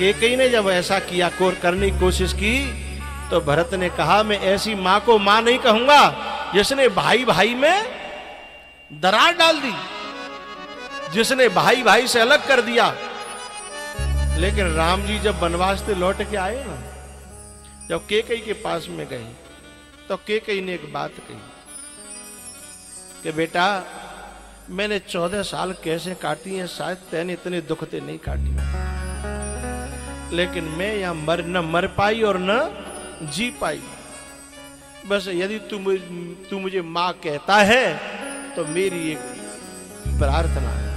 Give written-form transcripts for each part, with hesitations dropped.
केकई ने जब ऐसा किया करने की कोशिश की तो भरत ने कहा मैं ऐसी मां को मां नहीं कहूंगा जिसने भाई भाई में दरार डाल दी, जिसने भाई भाई से अलग कर दिया। लेकिन राम जी जब वनवास से लौट के आए ना, जब केकई के पास में गए तो केकई ने एक बात कही कि बेटा मैंने 14 साल कैसे काटी हैं, शायद तैने इतने दुख ते नहीं काटी, लेकिन मैं यहां न मर पाई और न जी पाई। बस यदि तू मुझे मां कहता है तो मेरी एक प्रार्थना है।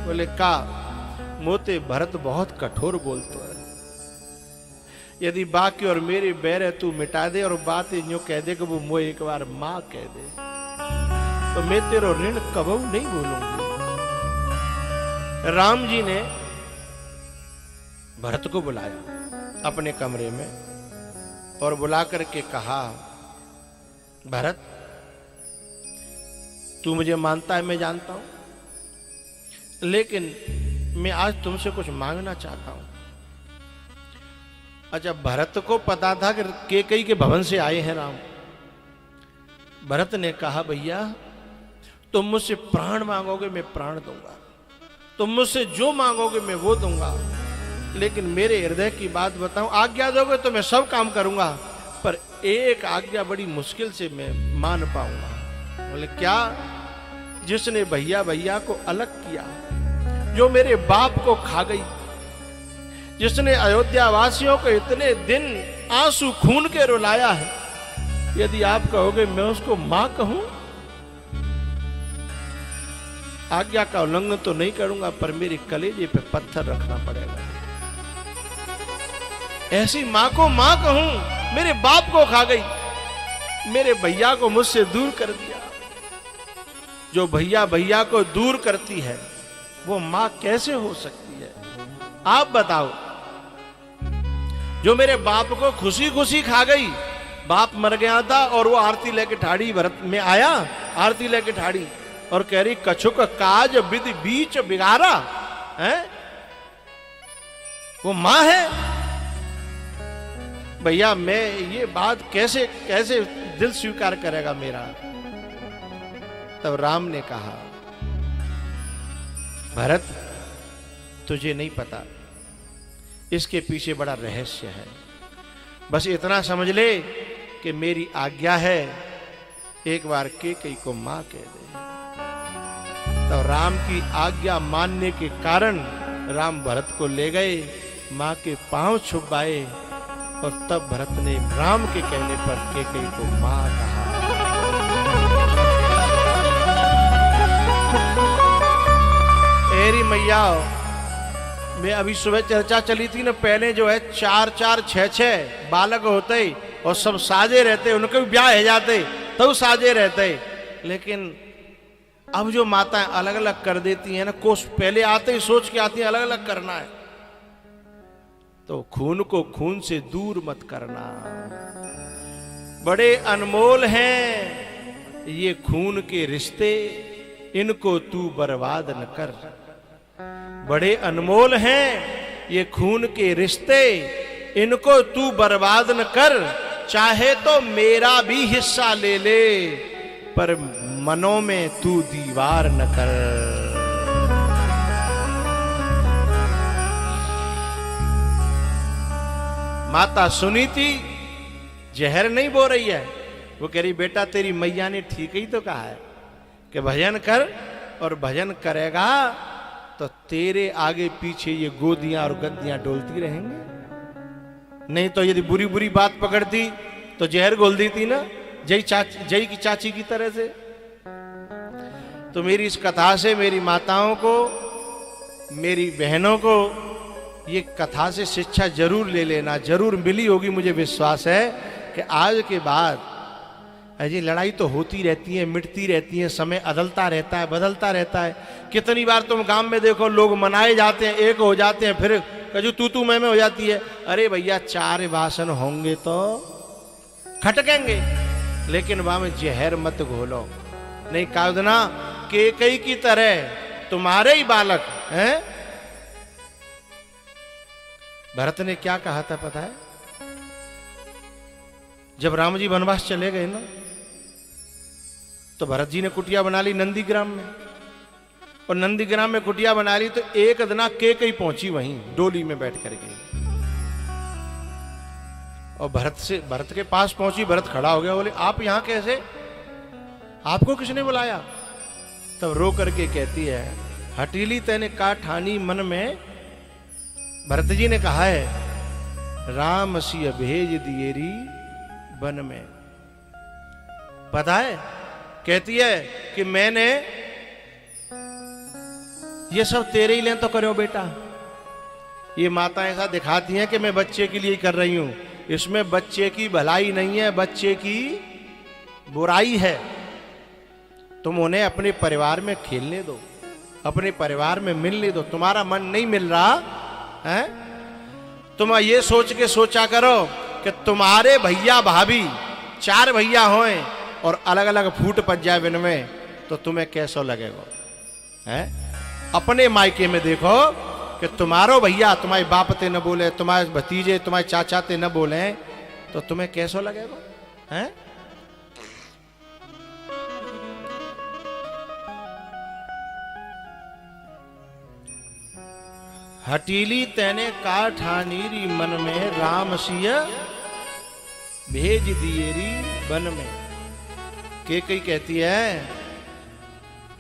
बोले का मोते भरत बहुत कठोर बोलते है, यदि बाकी और मेरे बैर है तू मिटा दे और बात यूं कह दे कि वो मोए एक बार मां कह दे तो मैं तेरो ऋण कबू नहीं भूलूंगी। राम जी ने भरत को बुलाया अपने कमरे में और बुला करके कहा भरत तू मुझे मानता है, मैं जानता हूं, लेकिन मैं आज तुमसे कुछ मांगना चाहता हूं। अच्छा, भरत को पता था कि केकई के भवन से आए हैं राम। भरत ने कहा भैया तुम मुझसे प्राण मांगोगे मैं प्राण दूंगा, तुम मुझसे जो मांगोगे मैं वो दूंगा, लेकिन मेरे हृदय की बात बताऊं, आज्ञा दोगे तो मैं सब काम करूंगा, पर एक आज्ञा बड़ी मुश्किल से मैं मान पाऊंगा। बोले क्या? जिसने भैया भैया को अलग किया, जो मेरे बाप को खा गई, जिसने अयोध्या वासियों को इतने दिन आंसू खून के रुलाया है, यदि आप कहोगे मैं उसको मां कहूं, आज्ञा का उल्लंघन तो नहीं करूंगा, पर मेरे कलेजे पे पत्थर रखना पड़ेगा। ऐसी मां को मां कहूं, मेरे बाप को खा गई, मेरे भैया को मुझसे दूर कर दिया। जो भैया भैया को दूर करती है वो मां कैसे हो सकती है? आप बताओ। जो मेरे बाप को खुशी खुशी खा गई, बाप मर गया था और वो आरती लेके ठाड़ी भरत में आया, आरती लेके ठाड़ी और कह रही कछुक काज विधि बीच बिगारा है, वो मां है। भैया मैं ये बात कैसे कैसे दिल स्वीकार करेगा मेरा? तब राम ने कहा भरत तुझे नहीं पता, इसके पीछे बड़ा रहस्य है, बस इतना समझ ले कि मेरी आज्ञा है, एक बार केकई को मां कह दे। तो राम की आज्ञा मानने के कारण राम भरत को ले गए, मां के पांव छुपाए और तब भरत ने राम के कहने पर केकई को मां कहा। एरी मैया, मैं अभी सुबह चर्चा चली थी ना, पहले जो है 4-4, 6-6 बालक होते और सब साजे रहते, उनके भी ब्याह हो जाते तो साजे रहते, लेकिन अब जो माताएं अलग अलग कर देती हैं ना, कोस पहले आते ही सोच के आती हैं अलग अलग करना है, तो खून को खून से दूर मत करना। बड़े अनमोल हैं ये खून के रिश्ते, इनको तू बर्बाद न कर। बड़े अनमोल हैं ये खून के रिश्ते, इनको तू बर्बाद न कर। चाहे तो मेरा भी हिस्सा ले ले, पर मनों में तू दीवार न कर। माता सुनीति जहर नहीं बो रही है, वो कह रही बेटा तेरी मैया ने ठीक ही तो कहा है कि भजन कर, और भजन करेगा तो तेरे आगे पीछे ये गोदियां और गद्दियां डोलती रहेंगी। नहीं तो यदि बुरी बुरी बात पकड़ती तो जहर घोल देती ना, जय की चाची की तरह से। तो मेरी इस कथा से मेरी माताओं को, मेरी बहनों को ये कथा से शिक्षा जरूर ले लेना, जरूर मिली होगी। मुझे विश्वास है कि आज के बाद अजी लड़ाई तो होती रहती है, मिटती रहती है, समय अदलता रहता है, बदलता रहता है। कितनी बार तुम गांव में देखो लोग मनाए जाते हैं, एक हो जाते हैं, फिर कजू तू मैं हो जाती है। अरे भैया 4 भाषण होंगे तो खटकेंगे, लेकिन वहां में जहर मत घोलो। नहीं कादना केकई की तरह तुम्हारे ही बालक हैं, भरत ने क्या कहा था पता है? जब राम जी वनवास चले गए ना, तो भरत जी ने कुटिया बना ली नंदीग्राम में, और नंदीग्राम में कुटिया बना ली तो एक दिना कैकेयी पहुंची वहीं डोली में बैठ कर गई, और भरत के पास पहुंची। भरत खड़ा हो गया, बोले आप यहां कैसे, आपको किसने बुलाया? तब रो करके कहती है, हटीली तैने का ठानी मन में। भरत जी ने कहा है, राम सिय भेज दिएरी वन में। पता है, कहती है कि मैंने ये सब तेरे ही लिए तो करो बेटा। ये माता ऐसा दिखाती हैं कि मैं बच्चे के लिए ही कर रही हूं, इसमें बच्चे की भलाई नहीं है, बच्चे की बुराई है। तुम उन्हें अपने परिवार में खेलने दो, अपने परिवार में मिलने दो। तुम्हारा मन नहीं मिल रहा है, तुम ये सोच के सोचा करो कि तुम्हारे भैया भाभी 4 भैया हों और अलग अलग फूट पच जाए बिन में, तो तुम्हें कैसा लगेगा? है अपने मायके में देखो कि तुम्हारो भैया तुम्हारे बाप ते न बोले, तुम्हारे भतीजे तुम्हारे चाचा ते न बोले, तो तुम्हें कैसा लगेगा? है हटीली तैने का ठानीरी मन में, राम सिय भेज दिएरी वन में। कैकेयी कहती है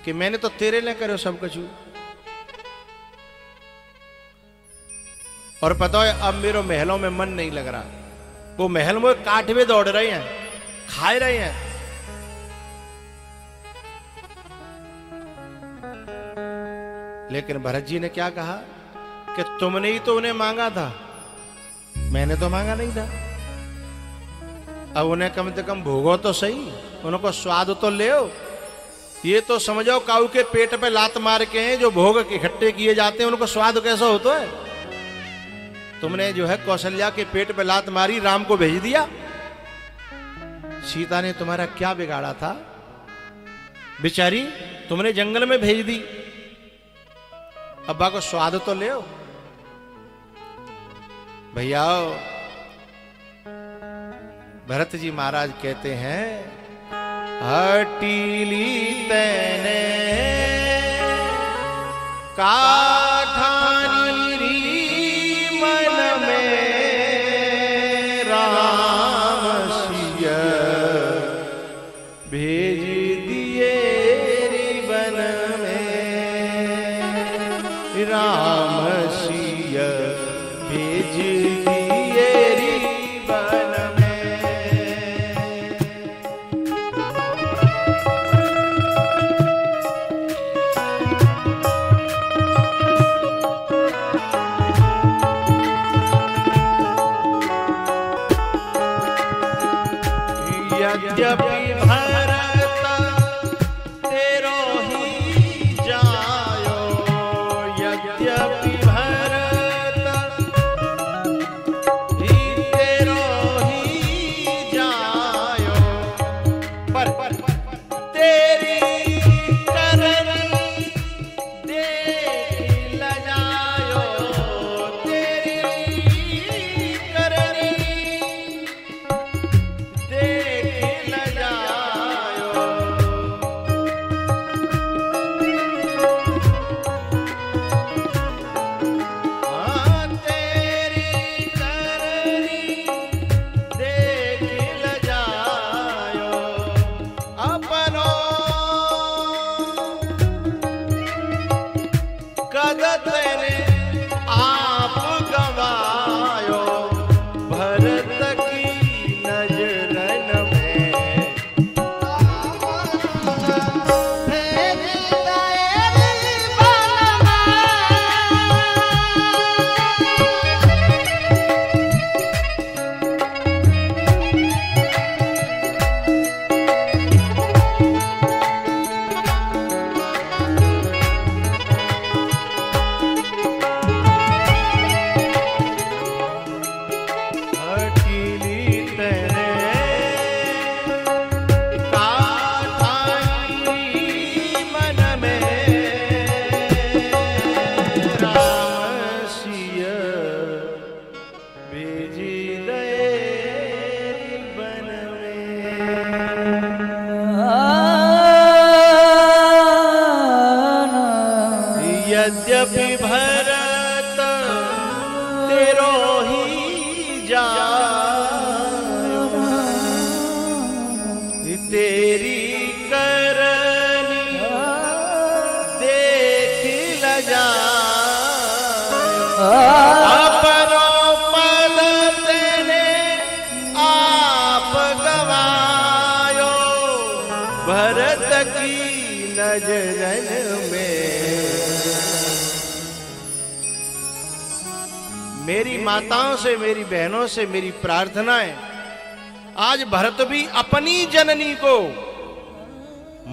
कि मैंने तो तेरे लिए करो सब कुछ, और पता है अब मेरे महलों में मन नहीं लग रहा। वो महल में काठवे दौड़ रहे हैं, खाए रहे हैं। लेकिन भरत जी ने क्या कहा कि तुमने ही तो उन्हें मांगा था, मैंने तो मांगा नहीं था। अब उन्हें कम से कम भोगो तो सही, उनको स्वाद तो ले। ये तो समझो काऊ के पेट पे लात मार के हैं जो भोग इकट्ठे किए जाते हैं, उनको स्वाद कैसा होता है? तुमने जो है कौशल्या के पेट पे लात मारी, राम को भेज दिया। सीता ने तुम्हारा क्या बिगाड़ा था बेचारी, तुमने जंगल में भेज दी। अब्बा को स्वाद तो ले भैया। भरत जी महाराज कहते हैं, हटीली तैने काठानी मन में, राम सिय भेज दिए वन में, राम सिय भेज दिए वन में। यद्यपि भरत तेरो ही जायो, यद्यपि भरत जायो तेरी करनी देख लजा अपनो पद तेने आप गवायो भरत की नजरन में। मेरी माताओं से मेरी बहनों से मेरी प्रार्थना है, आज भरत भी अपनी जननी को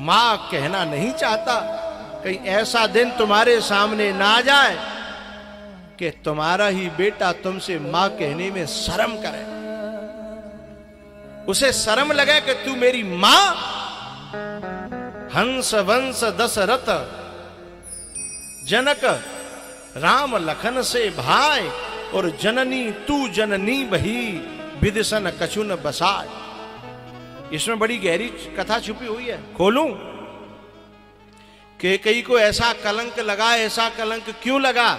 मां कहना नहीं चाहता। कहीं ऐसा दिन तुम्हारे सामने ना आ जाए कि तुम्हारा ही बेटा तुमसे मां कहने में शर्म करे, उसे शर्म लगे कि तू मेरी मां। हंस वंश दशरथ जनक राम लखन से भाई और जननी तू जननी बही विदिशन कछुन बसाए। इसमें बड़ी गहरी कथा छुपी हुई है, खोलूं? कैकेयी को ऐसा कलंक लगा, ऐसा कलंक क्यों लगा?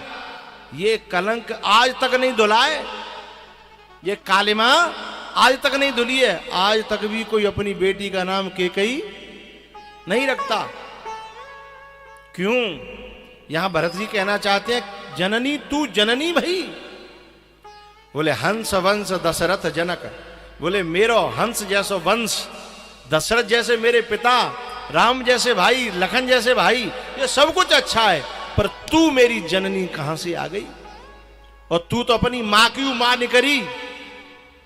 ये कलंक आज तक नहीं धुलाए, ये कालिमा आज तक नहीं धुली है। आज तक भी कोई अपनी बेटी का नाम कैकेयी नहीं रखता। क्यों? यहां भरत जी कहना चाहते हैं जननी तू जननी भई। बोले हंस वंश दशरथ जनक, बोले मेरो हंस जैसो वंश, दशरथ जैसे मेरे पिता, राम जैसे भाई, लखन जैसे भाई, ये सब कुछ अच्छा है, पर तू मेरी जननी कहां से आ गई? और तू तो अपनी मां की मां निकरी।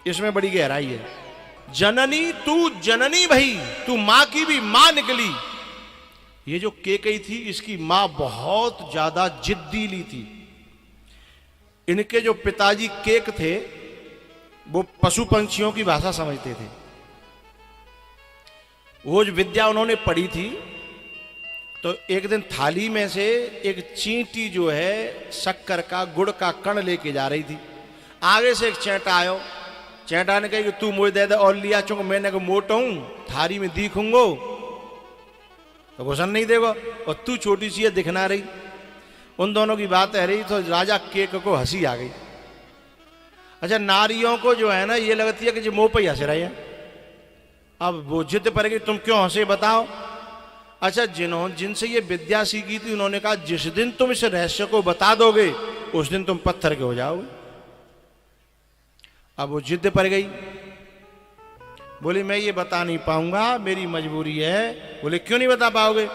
इसमें बड़ी गहराई है। जननी तू जननी भई, तू मां की भी मां निकली। ये जो कैकेयी थी, इसकी मां बहुत ज्यादा जिद्दीली थी। इनके जो पिताजी केक थे वो पशु पंछियों की भाषा समझते थे। वो जो विद्या उन्होंने पढ़ी थी, तो एक दिन थाली में से एक चींटी जो है शक्कर का गुड़ का कण लेके जा रही थी। आगे से एक चैंटा आयो, चैंटा ने कहा कि तू मुझे दे दे और लिया, चूंकि मैंने को मोटा हूं थारी में दिखूंगो तो घुसन नहीं देगा, और तू छोटी सी है दिखना रही। उन दोनों की बात है रही तो राजा केक को हंसी आ गई। अच्छा, नारियों को जो है ना ये लगती है कि जो मुंह पे ही हंस रही है। अब वो जिद पर गई, तुम क्यों हंसे बताओ? अच्छा, जिनसे ये विद्या सीखी थी उन्होंने कहा जिस दिन तुम इस रहस्य को बता दोगे उस दिन तुम पत्थर के हो जाओगे। अब वो जिद पर गई, बोली मैं ये बता नहीं पाऊंगा, मेरी मजबूरी है। बोले क्यों नहीं बता पाओगे?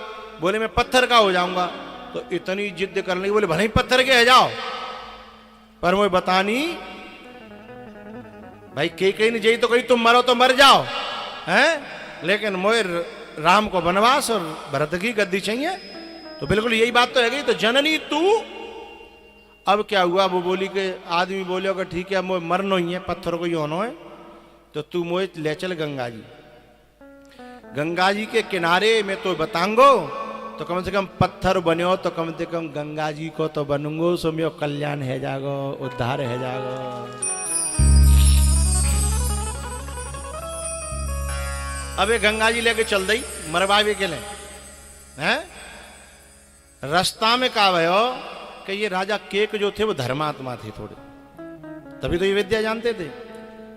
बोले मैं पत्थर का हो जाऊंगा। तो इतनी जिद करने लगी, बोले भले पत्थर के है जाओ, पर मुझे बतानी। भाई कैकेयी ने यही तो कही तुम मरो तो मर जाओ, हैं? लेकिन मुझे राम को वनवास और भरत की गद्दी चाहिए। तो बिल्कुल यही बात तो है गई। तो जननी तू, अब क्या हुआ? वो बोली कि आदमी बोले कि ठीक है मुझे मरना ही है, पत्थर को ही होना है, तो तू मुझे ले चल गंगा जी। गंगा जी के किनारे में तो बताऊंगो, तो कम से कम पत्थर बनो तो कम से कम गंगा जी को तो बनूंगो, सो मेरो कल्याण है जागो, उद्धार है जागो। अब ये गंगा जी लेके चल दी मरवावे के लिए, हैं? रास्ता में कहा भयो कि ये राजा केक जो थे वो धर्मात्मा थे थोड़े, तभी तो ये विद्या जानते थे।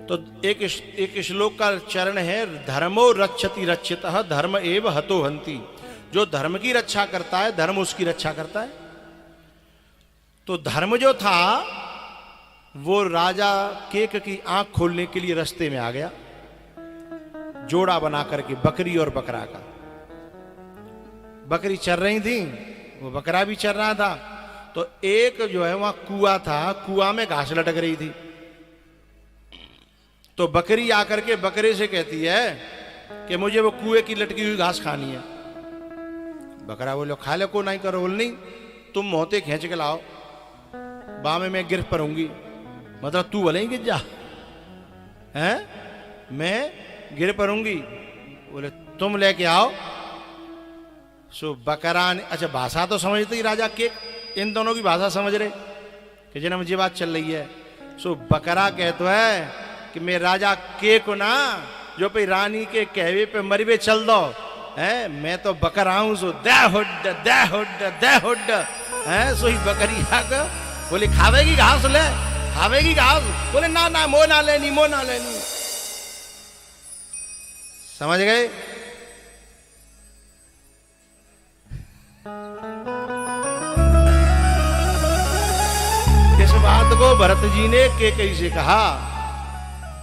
तो एक श्लोक का चरण है, धर्मो रक्षति रक्षितः धर्म एव हतो हन्ति। जो धर्म की रक्षा करता है धर्म उसकी रक्षा करता है। तो धर्म जो था वो राजा केक की आंख खोलने के लिए रास्ते में आ गया, जोड़ा बना करके बकरी और बकरा का। बकरी चर रही थी, वो बकरा भी चर रहा था। तो एक जो है वहां कुआं था, कुआं में घास लटक रही थी। तो बकरी आकर के बकरे से कहती है कि मुझे वो कुएं की लटकी हुई घास खानी है। बकरा बोलो खा ले, को नहीं करो। बोल नहीं, तुम मोहते खींच के लाओ, बामे मैं गिर पड़ूंगी। मतलब तू भले ही गिर जा, हैं? मैं गिर पड़ूंगी। बोले तुम लेके आओ। सो बकरा ने, अच्छा भाषा तो समझते ही राजा के, इन दोनों की भाषा समझ रहे कि जना मुझे बात चल रही है। सो बकरा कहते है कि मैं राजा के को ना जो पे रानी के कहवे पे मरबे चल दो, है? मैं तो बकरा हूं, सो दे हुड है। सो ही बकरी आकर बोले खावेगी घास ले, खावेगी घास? बोले ना ना मो ना लेनी, मो ना लेनी। समझ गए? इस बात को भरत जी ने केकई से कहा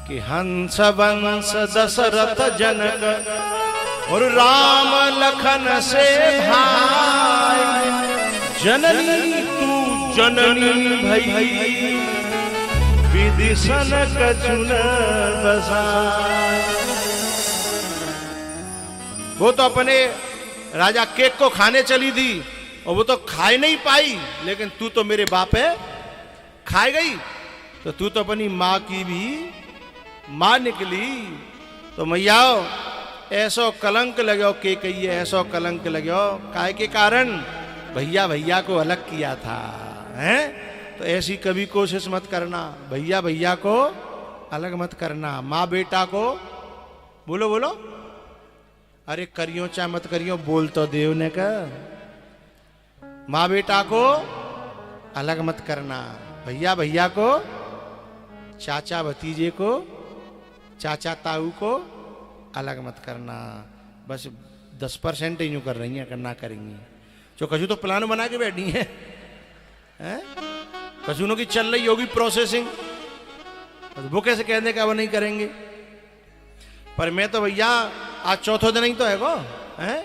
कि हंस वंश दशरथ जनक और राम लखन से भाई, जननी तू जननी भई, विदिशन कछुन बसाय। वो तो अपने राजा केक को खाने चली थी और वो तो खाए नहीं पाई, लेकिन तू तो मेरे बाप है खाए गई। तो तू तो अपनी माँ की भी माँ निकली। तो मैयाओ ऐसो कलंक लगो के कहिए, ऐसो कलंक लगो काय के कारण भैया भैया को अलग किया था, हैं? तो ऐसी कभी कोशिश मत करना, भैया भैया को अलग मत करना। माँ बेटा को बोलो बोलो, अरे करियो चाहे मत करियो, बोल तो देव ने का। माँ बेटा को अलग मत करना, भैया भैया को, चाचा भतीजे को, चाचा ताऊ को अलग मत करना। बस 10% ही यूं कर रही हैं, करना करेंगी। जो कछु तो प्लान बना के बैठी हैं, हैं? कछुनों की चल रही होगी प्रोसेसिंग, वो कैसे कहने का वो नहीं करेंगे। पर मैं तो भैया आज चौथा दिन ही तो है गो, हैं?